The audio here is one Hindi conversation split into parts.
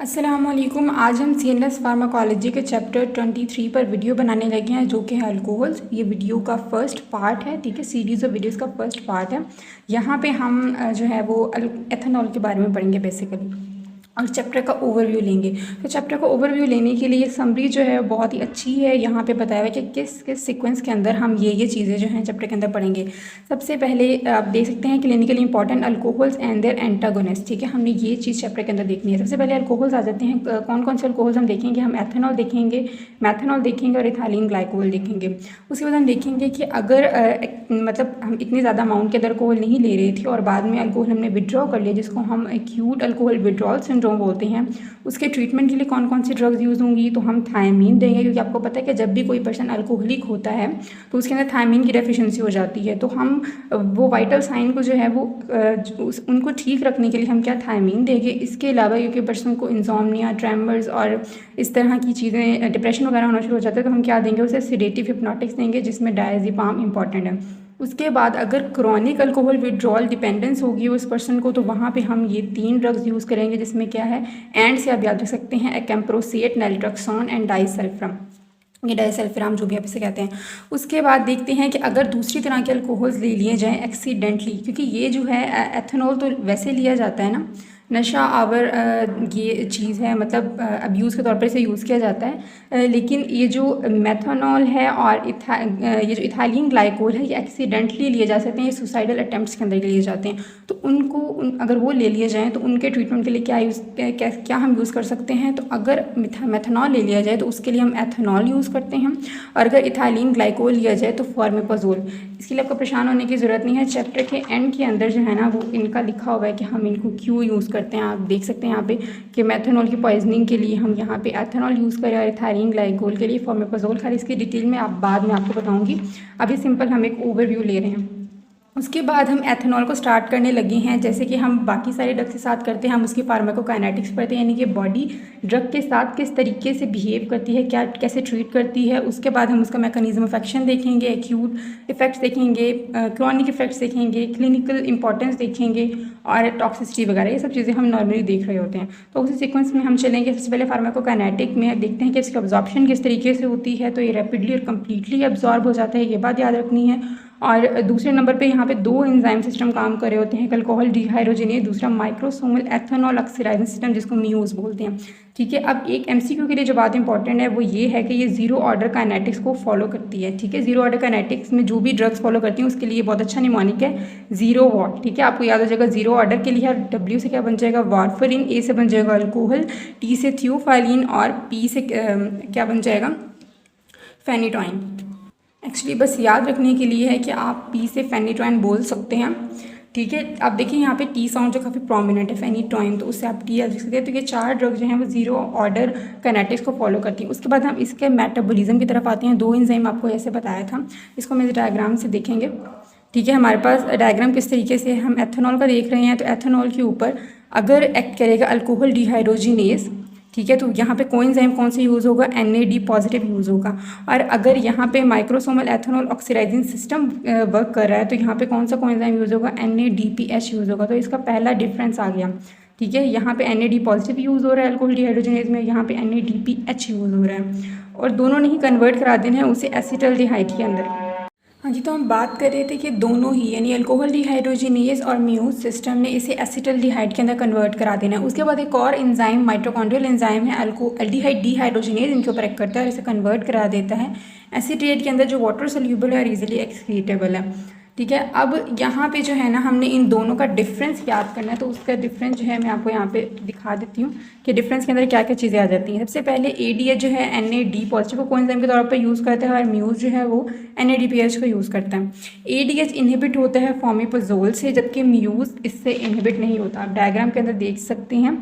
अस्सलामुअलैकुम। आज हम सीएनएस फार्माकोलॉजी के चैप्टर 23 पर वीडियो बनाने लगे हैं, जो कि है अल्कोहल्स। ये वीडियो का फर्स्ट पार्ट है, ठीक है, सीरीज़ ऑफ वीडियोस का फर्स्ट पार्ट है। यहाँ पे हम जो है वो एथेनॉल के बारे में पढ़ेंगे बेसिकली, और चैप्टर का ओवरव्यू लेंगे। तो चैप्टर का ओवरव्यू लेने के लिए समरी जो है बहुत ही अच्छी है। यहाँ पे बताया हुआ है कि किस किस सीक्वेंस के अंदर हम ये चीज़ें जो हैं चैप्टर के अंदर पढ़ेंगे। सबसे पहले आप देख सकते हैं clinically important alcohols and their antagonist, ठीक है, हमने ये चीज़ चैप्टर के अंदर देखनी है। सबसे पहले अल्कोहल्स आ जाते हैं। कौन कौन से अल्कोहल्स हम देखेंगे? हम एथेनॉल देखेंगे, मैथेनॉल देखेंगे और इथाइलिन ग्लाइकोल देखेंगे। उसके बाद हम देखेंगे कि अगर मतलब हम इतनी ज़्यादा अमाउंट के अंदर अल्कोहल नहीं ले रहे थे और बाद में अल्कोहल हमने विड्रॉ कर लिया, जिसको हम एक्यूट अल्कोहल विड्रॉल सिंड्रोम बोलते हैं, उसके ट्रीटमेंट के लिए कौन कौन सी ड्रग्स यूज़ होंगी? तो हम थायमीन देंगे, क्योंकि आपको पता है कि जब भी कोई पर्सन अल्कोहलिक होता है तो उसके अंदर थायमीन की डेफिशिएंसी हो जाती है। तो हम वो वाइटल साइन को जो है वो उनको ठीक रखने के लिए हम क्या थायमीन देंगे। इसके अलावा क्योंकि पर्सन को इंसोम्निया, ट्रेमर्स और इस तरह की चीज़ें, डिप्रेशन वगैरह होना शुरू हो जाता है, तो हम क्या देंगे उसे? सेडेटिव हिप्नोटिक्स देंगे, जिसमें डायज़ेपाम इंपॉर्टेंट है। उसके बाद अगर क्रॉनिक अल्कोहल विड्रॉल डिपेंडेंस होगी उस पर्सन को, तो वहाँ पे हम ये 3 ड्रग्स यूज़ करेंगे, जिसमें क्या है, एंड से आप याद रख सकते हैं, एकम्प्रोसेट, नैल्ट्रोक्सोन एंड डाइसल्फाम, ये डाइसल्फाम जो भी आप इसे कहते हैं। उसके बाद देखते हैं कि अगर दूसरी तरह के अल्कोहल्स ले लिए जाएँ एक्सीडेंटली, क्योंकि ये जो है एथेनॉल तो वैसे लिया जाता है ना, नशा आवर ये चीज़ है, मतलब अब्यूज़ के तौर पर इसे यूज़ किया जाता है। लेकिन ये जो मेथनॉल है और ये जो इथाइलिन ग्लाइकोल है, ये एक्सीडेंटली लिए जा सकते हैं, ये सुसाइडल अटैम्प्ट्स के अंदर लिए जाते हैं। तो उनको अगर वो ले लिए जाएँ तो उनके ट्रीटमेंट के लिए क्या हम यूज़ कर सकते हैं? तो अगर मेथनॉल ले लिया जाए तो उसके लिए हम एथेनॉल यूज़ करते हैं, और अगर इथाइलिन ग्लाइकोल लिया जाए तो फॉर्मिपाजोल। इसके लिए आपको परेशान होने की ज़रूरत नहीं है। चैप्टर के एंड के अंदर जो है ना, वो इनका लिखा हुआ है कि हम इनको क्यों यूज़ करते हैं। आप देख सकते हैं यहाँ पे कि मेथनॉल की पॉइजनिंग के लिए हम यहाँ पे एथेनॉल यूज़ करें और इथाइलिन ग्लाइकोल के लिए फॉर्मिपाजोल। खैर इसकी डिटेल में आप बाद में आपको बताऊँगी, अभी सिंपल हम एक ओवरव्यू ले रहे हैं। उसके बाद हम एथेनॉल को स्टार्ट करने लगे हैं। जैसे कि हम बाकी सारे ड्रग के साथ करते हैं, हम उसकी फार्माकोकाइनेटिक्स पढ़ते हैं, यानी कि बॉडी ड्रग के साथ किस तरीके से बिहेव करती है, क्या कैसे ट्रीट करती है। उसके बाद हम उसका मैकेनिज्म ऑफ एक्शन देखेंगे, एक्यूट इफेक्ट्स देखेंगे, क्रॉनिक इफेक्ट्स देखेंगे, क्लिनिकल इंपॉर्टेंस देखेंगे और टॉक्सिसिटी वगैरह, ये सब चीज़ें हम नॉर्मली देख रहे होते हैं। तो उसी सीक्वेंस में हम चलेंगे। सबसे पहले फार्माकोकाइनेटिक में देखते हैं कि इसकी अब्जॉर्प्शन किस तरीके से होती है। तो ये रैपिडली और कम्प्लीटली अब्जॉर्ब हो जाता है, ये बात याद रखनी है। और दूसरे नंबर पे यहाँ पे 2 एंजाइम सिस्टम काम कर रहे होते हैं, अल्कोहल डिहाइड्रोजिनेज, दूसरा माइक्रोसोमल एथेनॉल ऑक्सीडाइजिंग सिस्टम, जिसको म्यूज बोलते हैं, ठीक है। अब एक एमसीक्यू के लिए जो बात इंपॉर्टेंट है वो ये है कि ये जीरो ऑर्डर काइनेटिक्स को फॉलो करती है, ठीक है। जीरो ऑर्डर काइनेटिक्स में जो भी ड्रग्स फॉलो करती हैं उसके लिए बहुत अच्छा निमोनिक है, जीरो वॉट, ठीक है। आपको याद हो जाएगा जीरो ऑर्डर के लिए डब्ल्यू से क्या बन जाएगा? वारफरिन, ए से बन जाएगा अल्कोहल, टी से थियोफाइलिन और पी से क्या बन जाएगा? फेनिटोइन। एक्चुअली बस याद रखने के लिए है कि आप पी से फेनिटोइन बोल सकते हैं, ठीक है। आप देखिए यहाँ पे टी साउंड जो काफ़ी प्रोमिनेंट है, फेनिटोइन, तो उससे आप टी याद रख सकते हैं। तो ये 4 ड्रग जो हैं वो जीरो ऑर्डर काइनेटिक्स को फॉलो करती हैं। उसके बाद हम इसके मेटाबॉलिज्म की तरफ आते हैं। 2 एंजाइम आपको ऐसे बताया था, इसको हम इस डायग्राम से देखेंगे, ठीक है। हमारे पास डायग्राम किस तरीके से, हम एथेनॉल का देख रहे हैं, तो एथेनॉल के ऊपर अगर एक्ट करेगा अल्कोहल डिहाइड्रोजिनेज, ठीक है, तो यहाँ पे कोएंजाइम कौन सा यूज़ होगा? NAD पॉजिटिव यूज़ होगा। और अगर यहाँ पे microsomal ethanol oxidizing system work कर रहा है, तो यहाँ पे कौन सा कोएंजाइम यूज़ होगा? NADPH यूज़ होगा। तो इसका पहला डिफरेंस आ गया, ठीक है। यहाँ पे NAD पॉजिटिव यूज़ हो रहा है अल्कोहल डिहाइड्रोजिनेज में, यहाँ पे NADPH यूज़ हो रहा है, और दोनों ने ही कन्वर्ट करा देना है उसे एसिटल्डिहाइड के अंदर। हाँ जी, तो हम बात कर रहे थे कि दोनों ही, यानी अल्कोहल डिहाइड्रोजिनेज और म्यूज सिस्टम ने इसे एसिटल्डिहाइड के अंदर कन्वर्ट करा देना है। उसके बाद एक और एंजाइम माइटोकॉन्ड्रियल एंजाइम है, अल्डिहाइड डिहाइड्रोजिनेज, इनके ऊपर एक्ट करता है और इसे कन्वर्ट करा देता है एसिटेट के अंदर, जो वाटर सोल्यूबल है और इजीली एक्सक्रीटेबल है, ठीक है। अब यहाँ पे जो है ना, हमने इन दोनों का डिफरेंस याद करना है। तो उसका डिफरेंस जो है मैं आपको यहाँ पे दिखा देती हूँ कि डिफरेंस के अंदर क्या क्या चीज़ें आ जाती हैं। सबसे पहले ADH जो है NAD पॉजिटिव को कोएंजाइम के तौर पर यूज़ करता है, और म्यूज जो है वो NADPH को यूज़ करता है। ADH इनहिबिट होता है फॉर्मिपाजोल से, जबकि म्यूज इससे इनहिबिट नहीं होता। आप डायग्राम के अंदर देख सकते हैं,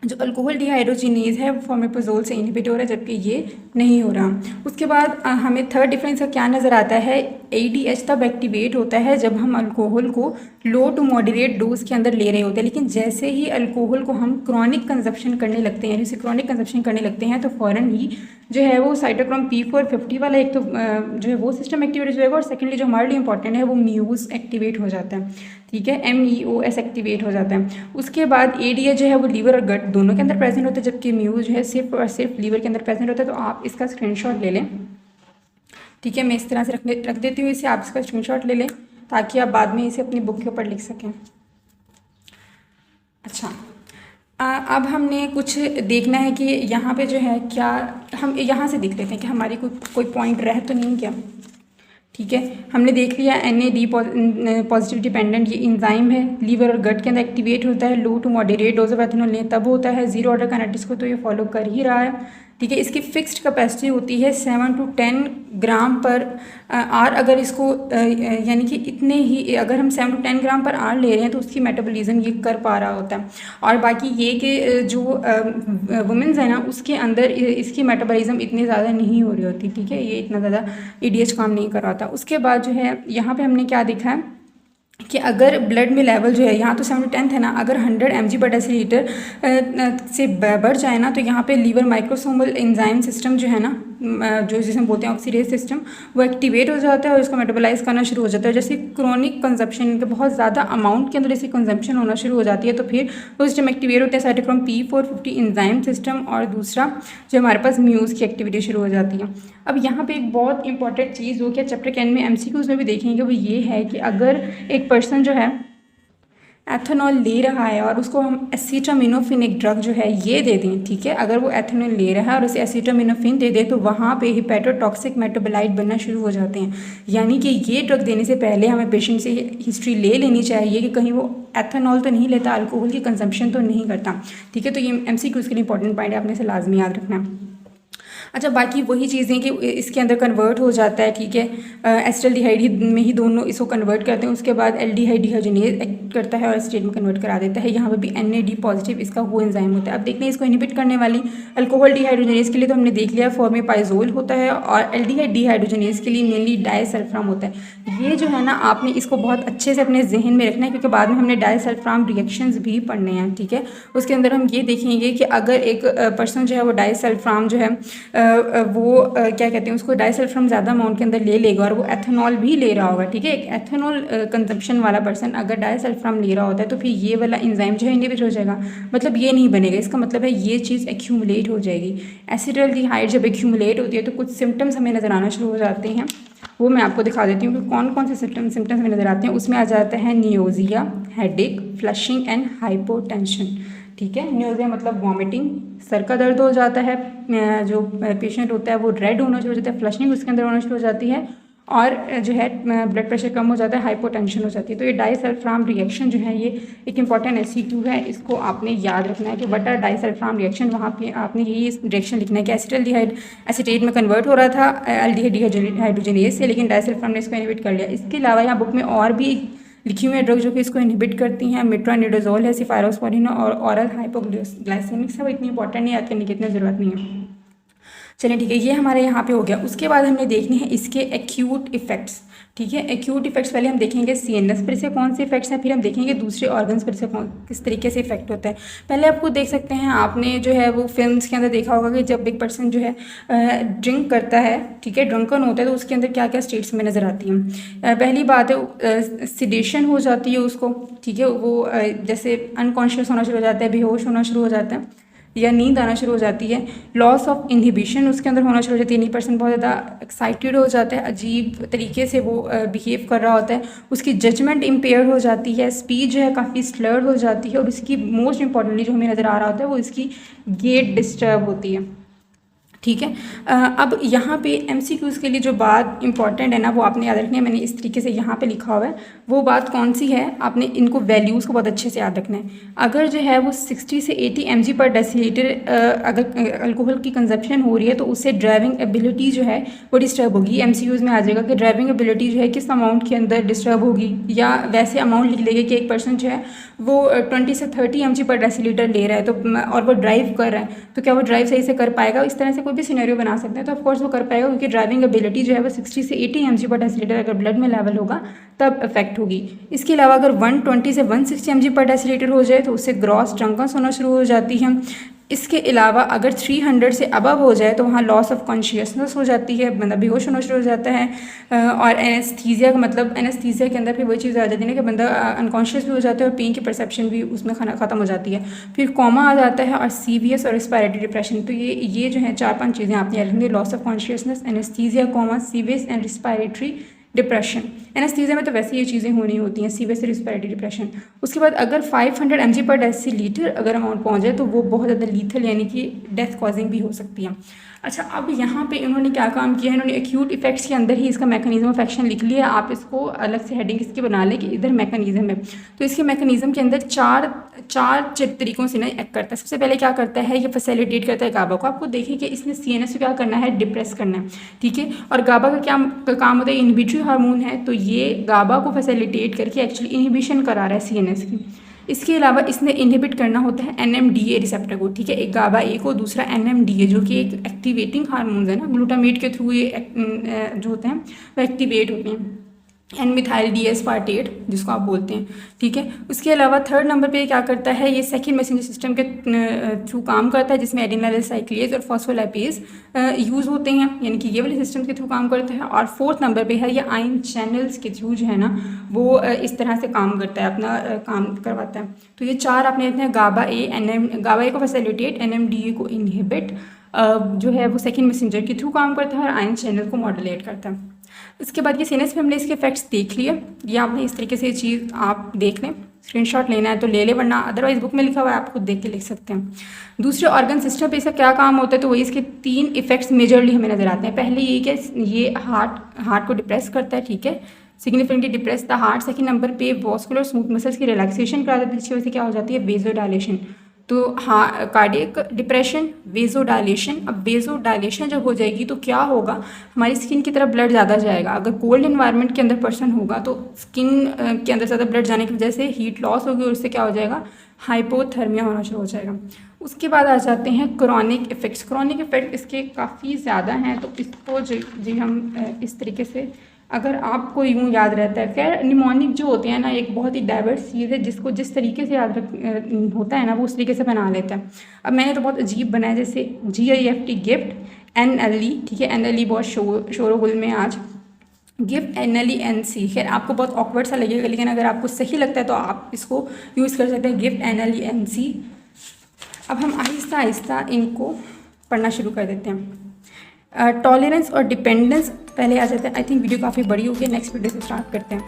जो अल्कोहल डिहाइड्रोजिनेज है वो फॉर्मिपाजोल से इनहिबिट हो रहा है, जबकि ये नहीं हो रहा। उसके बाद हमें थर्ड डिफरेंस का क्या नज़र आता है? ADH तब एक्टिवेट होता है जब हम अल्कोहल को लो टू मॉडरेट डोज के अंदर ले रहे होते हैं, लेकिन जैसे ही अल्कोहल को हम क्रॉनिक कंजप्शन करने लगते हैं, जैसे क्रॉनिक कंजप्शन करने लगते हैं तो फ़ौरन ही जो है वो साइटोक्रोम P450 वाला एक तो जो है वो सिस्टम एक्टिवेट हो जाएगा, और सेकेंडली जो हमारे लिए इंपॉर्टेंट है वो म्यूज़ एक्टिवेट हो जाता है, ठीक है, MEOS एक्टिवेट हो जाता है। उसके बाद ADH जो है वो लीवर और गट दोनों के अंदर प्रेजेंट होता है, जबकि म्यूज़ जो है सिर्फ और सिर्फ लीवर के अंदर प्रेजेंट होता है। तो आप इसका स्क्रीनशॉट ले लें, ठीक है, मैं इस तरह से रख देती हूँ इसे, आप इसका स्क्रीनशॉट ले लें ताकि आप बाद में इसे अपनी बुक के ऊपर लिख सकें। अच्छा, अब हमने कुछ देखना है कि यहाँ पे जो है क्या, हम यहाँ से देख लेते हैं कि हमारी कोई पॉइंट रह तो नहीं क्या, ठीक है। हमने देख लिया NAD पॉजिटिव डिपेंडेंट ये इंजाइम है, लीवर और गट के अंदर एक्टिवेट होता है, low to moderate dose of ethanol लें तब होता है। जीरो ऑर्डर काइनेटिक्स को तो ये फॉलो कर ही रहा है, ठीक है। इसकी फिक्स्ड कैपेसिटी होती है 7 to 10 ग्राम पर आर। अगर इसको यानी कि इतने ही, अगर हम 7 to 10 ग्राम पर आर ले रहे हैं तो उसकी मेटाबॉलिज्म ये कर पा रहा होता है। और बाकी ये कि जो वुमेन्स है ना उसके अंदर इसकी मेटाबॉलिज्म इतनी ज़्यादा नहीं हो रही होती, ठीक है, ये इतना ज़्यादा ADH काम नहीं कर रहा होता। उसके बाद जो है यहाँ पे हमने क्या देखा है कि अगर ब्लड में लेवल जो है यहाँ तो 7 to 10 है ना, अगर 100 mg/dL से बढ़ जाए ना तो यहाँ पे लीवर माइक्रोसोमल एंजाइम सिस्टम जो है ना, जो जिसे हम बोलते हैं ऑक्सीडेज सिस्टम, वो एक्टिवेट हो जाता है और इसको मेटाबोलाइज करना शुरू हो जाता है। जैसे क्रोनिक कंजप्शन के बहुत ज़्यादा अमाउंट के अंदर जैसे कंजप्शन होना शुरू हो जाती है तो फिर वो सिस्टम एक्टिवेट होता है, साइटोक्रोम P450 एंजाइम सिस्टम, और दूसरा जो हमारे पास म्यूज़ की एक्टिविटी शुरू हो जाती है। अब यहाँ पे एक बहुत इंपॉर्टेंट चीज़ जो कि चैप्टर 10 में MCQs में भी देखेंगे वो ये है कि अगर एक पर्सन जो है एथेनॉल ले रहा है और उसको हम एसिटामिनोफिन एक ड्रग जो है ये दे दें, ठीक है, अगर वो एथेनॉल ले रहा है और उसे एसिटामिनोफिन दे दें तो वहाँ पे हिपैटोटॉक्सिक मेटाबोलाइट बनना शुरू हो जाते हैं। यानी कि ये ड्रग देने से पहले हमें पेशेंट से हिस्ट्री ले लेनी चाहिए कि कहीं वो एथेनॉल तो नहीं लेता, अल्कोहल की कंजम्पशन तो नहीं करता, ठीक है। तो ये MCQs के लिए इंपॉर्टेंट पॉइंट है, आपने इसे लाजमी याद रखना है। अच्छा, बाकी वही चीज़ें कि इसके अंदर कन्वर्ट हो जाता है, ठीक है, एसिटाल्डिहाइड में ही दोनों इसको कन्वर्ट करते हैं, उसके बाद एल्डिहाइड डिहाइड्रोजनेज एक्ट करता है और एसिटेट में कन्वर्ट करा देता है। यहाँ पे भी NAD पॉजिटिव इसका वो एंजाइम होता है। अब देखते हैं इसको इनहिबिट करने वाली अल्कोहल डिहाइड्रोजनेज के लिए तो हमने देख लिया फॉर्मिपाइजोल होता है, और एल्डिहाइड डिहाइड्रोजनेज के लिए मेनली डायसल्फाम होता है। ये जो है ना आपने इसको बहुत अच्छे से अपने जहन में रखना है क्योंकि बाद में हमने डायसल्फाम रिएक्शंस भी पढ़ने हैं, ठीक है। उसके अंदर हम ये देखेंगे कि अगर एक पर्सन जो है वो डायसल्फाम जो है वो क्या कहते हैं उसको डायसल्फाम ज़्यादा अमाउंट के अंदर ले लेगा और वो एथेनॉल भी ले रहा होगा, ठीक है। एक एथेनॉल कंजम्पशन वाला पर्सन अगर डायसल्फाम ले रहा होता है तो फिर ये वाला एंजाइम जो है इनहिबिट हो जाएगा, मतलब ये नहीं बनेगा। इसका मतलब है ये चीज़ एक्यूमुलेट हो जाएगी। एसिटाल्डिहाइड जब एक्यूमुलेट होती है तो कुछ सिम्टम्स हमें नज़र आना शुरू हो जाते हैं, वो मैं आपको दिखा देती हूँ कि कौन कौन से सिम्टम्स हमें नज़र आते हैं। उसमें आ जाता है नियोजिया, हेडेक, फ्लशिंग एंड हाइपोटेंशन, ठीक है। नियोजिया मतलब वॉमिटिंग, सर का दर्द हो जाता है, जो पेशेंट होता है वो रेड होना शुरू हो जाता है, फ्लशिंग उसके अंदर होना शुरू हो जाती है, और जो है ब्लड प्रेशर कम हो जाता है, हाइपोटेंशन हो जाती है। तो ये डायसल्फाम रिएक्शन जो है ये एक इंपॉर्टेंट MCQ है, इसको आपने याद रखना है कि व्हाट आर डायसल्फाम रिएक्शन। वहाँ पे आपने यही रिएक्शन लिखना है कि एसिटाल्डिहाइड एसिटेट में कन्वर्ट हो रहा था एल्डिहाइड डिहाइड्रोजनेज से, लेकिन डायसल्फाम ने इसको इनहिबिट कर लिया। इसके अलावा यहाँ बुक में और भी लिखी हुई है ड्रग जो कि इसको इनहिबिट करती हैं, मेट्रोनिडाजोल है, सिफायरोस्पोरिन और ऑरल हाइपोग्लाइसेमिक है, वो इतनी इंपॉर्टेंट नहीं, याद करने की इतनी ज़रूरत नहीं है। चलिए ठीक है, ये हमारे यहाँ पे हो गया। उसके बाद हमने देखने हैं इसके एक्यूट इफेक्ट्स, ठीक है। एक्यूट इफेक्ट्स पहले हम देखेंगे CNS पर से कौन से इफेक्ट्स हैं, फिर हम देखेंगे दूसरे ऑर्गन्स पर से किस तरीके से इफेक्ट होता है। पहले आपको देख सकते हैं, आपने जो है वो फिल्म्स के अंदर देखा होगा कि जब एक पर्सन जो है ड्रिंक करता है, ठीक है, ड्रंकन होता है तो उसके अंदर क्या क्या स्टेट्स में नज़र आती हैं। पहली बात है सिडेशन हो जाती है उसको, ठीक है, वो जैसे अनकॉन्शियस होना शुरू हो जाता है, बेहोश होना शुरू हो जाता है या नींद आना शुरू हो जाती है। लॉस ऑफ इनहिबिशन उसके अंदर होना शुरू हो जाती है, 1% बहुत ज़्यादा एक्साइटेड हो जाता है, अजीब तरीके से वो बिहेव कर रहा होता है, उसकी जजमेंट इम्पेयर हो जाती है, स्पीच जो है काफ़ी स्लर्ड हो जाती है, और उसकी मोस्ट इंपॉर्टेंटली जो हमें नज़र आ रहा होता है वो इसकी गेट डिस्टर्ब होती है, ठीक है। अब यहाँ पे MCQs के लिए जो बात इंपॉर्टेंट है ना वो आपने याद रखनी है, मैंने इस तरीके से यहाँ पे लिखा हुआ है। वो बात कौन सी है, आपने इनको वैल्यूज़ को बहुत अच्छे से याद रखना है। अगर जो है वो 60 से 80 mg/dL अगर अल्कोहल की कंजप्शन हो रही है तो उससे ड्राइविंग एबिलिटी जो है वो डिस्टर्ब होगी। MCQs में आ जाएगा कि ड्राइविंग एबिलिटी जो है किस अमाउंट के अंदर डिस्टर्ब होगी, या वैसे अमाउंट लिख लेंगे कि एक पर्सन जो है वो 20 से 30 mg/dL ले रहा है तो और वो ड्राइव कर रहा है तो क्या वो ड्राइव सही से कर पाएगा। इस तरह से कोई भी सिनेरियो बना सकते हैं तो ऑफकोर्स वो कर पाएगा, क्योंकि ड्राइविंग एबिलिटी जो है वो 60 से 80 mg/dL अगर ब्लड में लेवल होगा तब इफेक्ट होगी। इसके अलावा अगर 120 से 160 mg/dL हो जाए तो उससे ग्रॉस ड्रंकनेस होना शुरू हो जाती है। इसके अलावा अगर 300 से अबव हो जाए तो वहाँ लॉस ऑफ कॉन्शियसनेस हो जाती है, बंदा बेहोश होना शुरू हो जाता है। और एनेस्थीसिया का मतलब एनेस्थीसिया के अंदर फिर वही चीज़ आ जाती है ना कि बंदा अनकॉन्शियस भी हो जाता है और पेन की परसेप्शन भी उसमें ख़त्म हो जाती है। फिर कोमा आ जाता है और सीवियस और रिस्पायरेटरी डिप्रेशन। तो ये जो है 4-5 चीज़ें आपने याद रखनी, loss of consciousness, anaesthesia, coma, severe and respiratory depression. Anaesthesia में तो वैसे ये चीज़ें होनी होती हैं, सीवियस रिस्पायरेटरी डिप्रेशन। उसके बाद अगर 500 mg/dL अगर अमाउंट पहुंच जाए तो वो बहुत ज़्यादा लीथल यानी कि डेथ कॉजिंग भी हो सकती है। अच्छा, अब यहाँ पे इन्होंने क्या काम किया है, इन्होंने एक्यूट इफेक्ट्स के अंदर ही इसका मैकेनिज्म ऑफ एक्शन लिख लिया। आप इसको अलग से हेडिंग इसकी बना लें कि इधर मैकेनिज्म है। तो इसके मैकेनिज्म के अंदर चार तरीक़ों से ना एक्ट करता है। सबसे पहले क्या करता है, ये फैसिलिटेट करता है गाबा को। आपको देखिए कि इसने CNS को क्या करना है, डिप्रेस करना है, ठीक है। और गाबा का क्या काम होता है, इनहिबिटरी हार्मोन है, तो ये गाबा को फैसिलिटेट करके एक्चुअली इनहिबिशन करा रहा है CNS की। इसके अलावा इसने इनहिबिट करना होता है NMDA रिसेप्टर को, ठीक है, एक गाबा ए को, दूसरा NMDA जो कि एक एक्टिवेटिंग हार्मोन्स है ना, ग्लूटामेट के थ्रू ये जो होते हैं वो एक्टिवेट होते हैं, N-methyl D-aspartate जिसको आप बोलते हैं, ठीक है। उसके अलावा थर्ड नंबर पे क्या करता है, ये सेकंड मैसेंजर सिस्टम के थ्रू काम करता है, जिसमें एडिनाइल साइक्लेज और फॉस्फोलाइपेज यूज़ होते हैं, यानी कि ये वाले सिस्टम के थ्रू काम करता है। और फोर्थ नंबर पे है ये आयन चैनल्स के थ्रू जो है ना वो इस तरह से काम करता है, अपना काम करवाता है। तो ये चार आपने इतने गाबा ए को फैसिलिटेट, NMDA को इनहिबिट जो है वो सेकेंड मैसेंजर के थ्रू काम करता है और आयन चैनल को मॉड्यूलेट करता है। इसके बाद ये CNS पे हमने इसके इफेक्ट्स देख लिए। ये आपने इस तरीके से ये चीज़ आप देख लें, स्क्रीनशॉट लेना है तो ले ले, वरना अदरवाइज बुक में लिखा हुआ है आप खुद देख के लिख सकते हैं। दूसरे ऑर्गन सिस्टम पे इसका क्या काम होता है, तो वही इसके 3 इफेक्ट्स मेजरली हमें नज़र आते हैं। पहले ये कि ये हार्ट को डिप्रेस करता है, ठीक है, significantly depress the heart. Second number पे वॉस्कुलर स्मूथ मसल्स की रिलैक्सेशन करा देती है, जिसकी वजह से क्या हो जाती है, वेजोडायलेशन। तो हाँ, कार्डियक डिप्रेशन, वेजोडायलेशन। अब वेजोडायलेशन जब हो जाएगी तो क्या होगा, हमारी स्किन की तरफ ब्लड ज़्यादा जाएगा। अगर कोल्ड इन्वायरमेंट के अंदर पर्सन होगा तो स्किन के अंदर ज़्यादा ब्लड जाने की वजह से हीट लॉस होगी और उससे क्या हो जाएगा, हाइपोथर्मिया होना शुरू हो जाएगा। उसके बाद आ जाते हैं क्रॉनिक इफेक्ट्स। क्रॉनिक इफेक्ट इसके काफ़ी ज़्यादा हैं, तो इसको जी हम इस तरीके से अगर आपको यूँ याद रहता है। खैर निमोनिक जो होते हैं ना एक बहुत ही डाइवर्स चीज़ है, जिसको जिस तरीके से याद होता है ना वो उस तरीके से बना लेता है। अब मैंने तो बहुत अजीब बनाया, जैसे GIFT गिफ्ट, NLE, ठीक है, NLE बहुत शोरगुल में आज, गिफ्ट NLE NC। खैर आपको बहुत ऑकवर्ड सा लगेगा, लेकिन अगर आपको सही लगता है तो आप इसको यूज़ कर सकते हैं, गिफ्ट NLE NC। अब हम आहिस्ता आहिस्ता इनको पढ़ना शुरू कर देते हैं। टॉलरेंस और डिपेंडेंस पहले आ जाता है। आई थिंक वीडियो काफ़ी बड़ी होगी, नेक्स्ट वीडियो से स्टार्ट करते हैं।